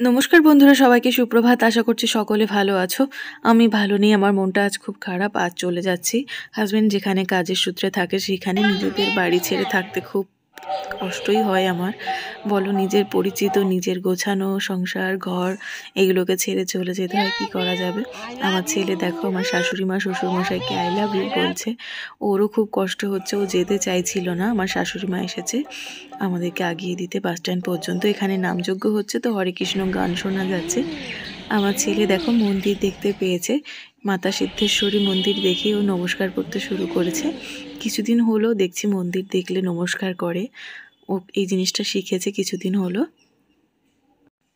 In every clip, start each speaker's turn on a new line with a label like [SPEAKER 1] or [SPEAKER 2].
[SPEAKER 1] নমস্কার বন্ধুরা, সবাইকে সুপ্রভাত। আশা করছি সকলে ভালো আছো। আমি ভালো নেই, আমার মনটা আজ খুব খারাপ। আজ চলে যাচ্ছি হাজবেন্ড যেখানে কাজের সূত্রে থাকে সেখানে। নিজেদের বাড়ি ছেড়ে থাকতে খুব কষ্টই হয় আমার। বলো, নিজের পরিচিত, নিজের গোছানো সংসার ঘর এগুলোকে ছেড়ে চলে যেতে হয়, কি করা যাবে। আমার ছেলে দেখো আমার শাশুড়ি মা শ্বশুরমশাইকে আই লাভ ইউ বলছে। ওরও খুব কষ্ট হচ্ছে, ও যেতে চাইছিল না। আমার শাশুড়ি মা এসেছে আমাদেরকে আগিয়ে দিতে বাস স্ট্যান্ড পর্যন্ত। এখানে নামযজ্ঞ হচ্ছে, তো হরে কৃষ্ণ গান শোনা যাচ্ছে। আমার ছেলে দেখো মন্দির দেখতে পেয়েছে, মাতা সিদ্ধেশ্বরী মন্দির দেখে ও নমস্কার করতে শুরু করেছে। কিছুদিন হলো দেখছি মন্দির দেখলে নমস্কার করে, ও এই জিনিসটা শিখেছে কিছুদিন হলো।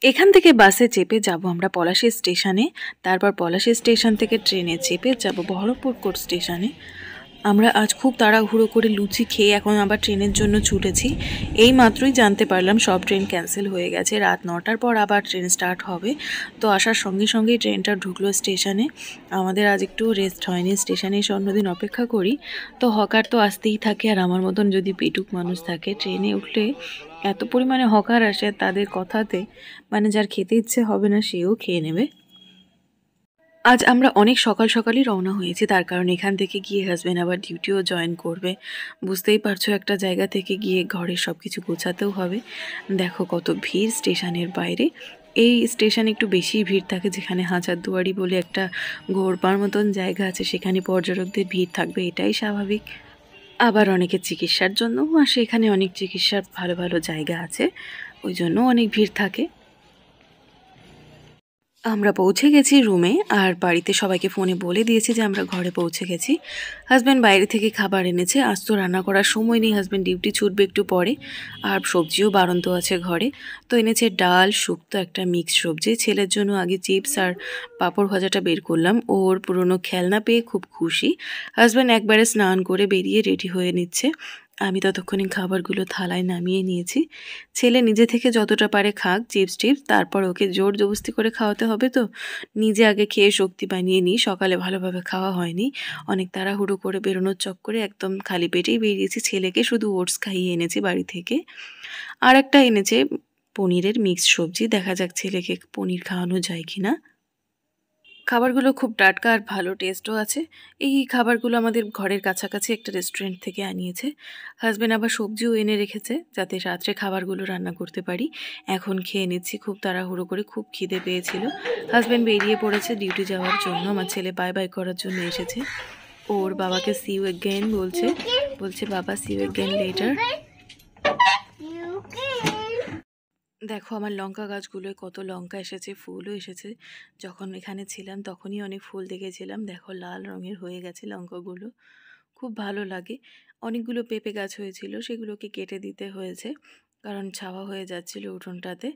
[SPEAKER 1] এখান থেকে বাসে চেপে যাব আমরা পলাশী স্টেশনে, তারপর পলাশী স্টেশন থেকে ট্রেনে চেপে যাব বহরমপুর কোর্ট স্টেশনে। আমরা আজ খুব তাড়াহুড়ো করে লুচি খেয়ে এখন আবার ট্রেনের জন্য ছুটেছি। এই মাত্রই জানতে পারলাম সব ট্রেন ক্যান্সেল হয়ে গেছে, রাত 9টার পর আবার ট্রেন স্টার্ট হবে। তো আসার সঙ্গে সঙ্গেই ট্রেনটা ঢুকলো স্টেশনে। আমাদের আজ একটু রেস্ট হয়নি, স্টেশনে এসে অন্যদিন অপেক্ষা করি। তো হকার তো আসতেই থাকে, আর আমার মতন যদি পেটুক মানুষ থাকে ট্রেনে উঠলে এত পরিমাণে হকার আসে, তাদের কথাতে মানে যার খেতে ইচ্ছে হবে না সেও খেয়ে নেবে। আজ আমরা অনেক সকাল সকালই রওনা হয়েছি, তার কারণ এখান থেকে গিয়ে হাজব্যান্ড আবার ডিউটিও জয়েন করবে। বুঝতেই পারছো, একটা জায়গা থেকে গিয়ে ঘরের সব কিছু গোছাতেও হবে। দেখো কত ভিড় স্টেশনের বাইরে। এই স্টেশনে একটু বেশি ভিড় থাকে, যেখানে হাজারদুয়ারি বলে একটা ঘোরবার মতন জায়গা আছে, সেখানে পর্যটকদের ভিড় থাকবে, এটাই স্বাভাবিক। আবার অনেকে চিকিৎসার জন্যও আসে, এখানে অনেক চিকিৎসার ভালো ভালো জায়গা আছে, ওই জন্য অনেক ভিড় থাকে। আমরা পৌঁছে গেছি রুমে, আর বাড়িতে সবাইকে ফোনে বলে দিয়েছি যে আমরা ঘরে পৌঁছে গেছি। হাজব্যান্ড বাইরে থেকে খাবার এনেছে, আজ তো রান্না করার সময় নেই, হাজব্যান্ড ডিউটি ছুটবে একটু পরে। আর সবজিও বাড়ন্ত আছে ঘরে, তো এনেছে ডাল, শুক্তো, একটা মিক্স সবজি। ছেলের জন্য আগে চিপস আর পাঁপড় ভাজাটা বের করলাম, ওর পুরনো খেলনা পেয়ে খুব খুশি। হাজব্যান্ড একবারে স্নান করে বেরিয়ে রেডি হয়ে নিচ্ছে, আমি ততক্ষণে খাবারগুলো থালায় নামিয়ে নিয়েছি। ছেলে নিজে থেকে যতটা পারে খাক চিপস টিপস, তারপর ওকে জোর জবরদস্তি করে খাওয়াতে হবে তো। নিজে আগে খেয়ে শক্তি বানিয়ে নিই, সকালে ভালোভাবে খাওয়া হয়নি। অনেক তাড়াহুড়ো করে বেরোনোর চক্করে একদম খালি পেটেই বেরিয়েছি। ছেলেকে শুধু ওটস খাইয়ে এনেছি বাড়ি থেকে, আর একটা এনেছে পনিরের মিক্স সবজি। দেখা যাক ছেলেকে পনির খাওয়ানো যায় কিনা। খাবারগুলো খুব টাটকা আর ভালো টেস্টও আছে। এই খাবারগুলো আমাদের ঘরের কাছাকাছি একটা রেস্টুরেন্ট থেকে আনিয়েছে। হাজব্যান্ড আবার সবজিও এনে রেখেছে যাতে রাত্রে খাবারগুলো রান্না করতে পারি। এখন খেয়ে নিচ্ছি খুব তাড়াহুড়ো করে, খুব খিদে পেয়েছিল। হাজব্যান্ড বেরিয়ে পড়েছে ডিউটি যাওয়ার জন্য, আমার ছেলে বাই বাই করার জন্য এসেছে। ওর বাবাকে সি ইউ এগেইন বলছে, বলছে বাবা সি ইউ এগেইন লেটার। দেখো আমার লঙ্কা গাছগুলোয় কত লঙ্কা এসেছে, ফুলও এসেছে। যখন এখানে ছিলাম তখনই অনেক ফুল দেখেছিলাম, দেখো লাল রঙের হয়ে গেছে লঙ্কাগুলো, খুব ভালো লাগে। অনেকগুলো পেঁপে গাছ হয়েছিল, সেগুলোকে কেটে দিতে হয়েছে কারণ ছাওয়া হয়ে যাচ্ছিল উঠোনটাতে।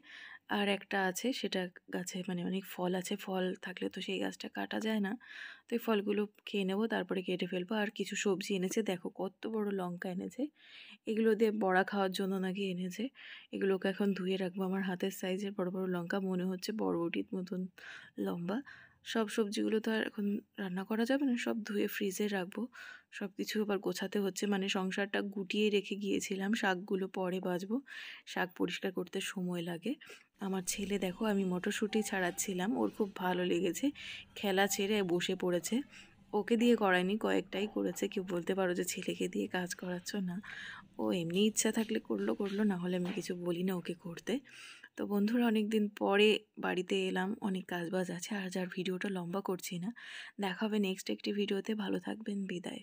[SPEAKER 1] আর একটা আছে, সেটা গাছে মানে অনেক ফল আছে, ফল থাকলে তো সেই গাছটা কাটা যায় না। তো এই ফলগুলো খেয়ে নেবো, তারপরে কেটে ফেলবো। আর কিছু সবজি এনেছে, দেখো কত বড় লঙ্কা এনেছে, এগুলো দিয়ে বড়া খাওয়ার জন্য নাকি এনেছে। এগুলোকে এখন ধুয়ে রাখবো, আমার হাতের সাইজের বড় বড় লঙ্কা, মনে হচ্ছে বড়বটির মতন লম্বা। সব সবজিগুলো তো আর এখন রান্না করা যাবে না, সব ধুয়ে ফ্রিজে রাখবো। সব কিছু আবার গোছাতে হচ্ছে, মানে সংসারটা গুটিয়ে রেখে গিয়েছিলাম, শাকগুলো পরে বাছবো, শাক পরিষ্কার করতে সময় লাগে। আমার ছেলে দেখো, আমি মটরশুঁটি ছাড়াচ্ছিলাম, ওর খুব ভালো লেগেছে, খেলা ছেড়ে বসে পড়েছে। ওকে দিয়ে করায়নি, কয়েকটাই করেছে। কেউ বলতে পারো যে ছেলেকে দিয়ে কাজ করাচ্ছ না, ও এমনি ইচ্ছা থাকলে করলো করলো, না হলে আমি কিছু বলি না ওকে করতে। তো বন্ধুরা, অনেক দিন পরে বাড়িতে এলাম, অনেক কাজবাজ আছে, আর যার ভিডিওটা লম্বা করছি না। দেখা হবে নেক্সট একটি ভিডিওতে, ভালো থাকবেন, বিদায়।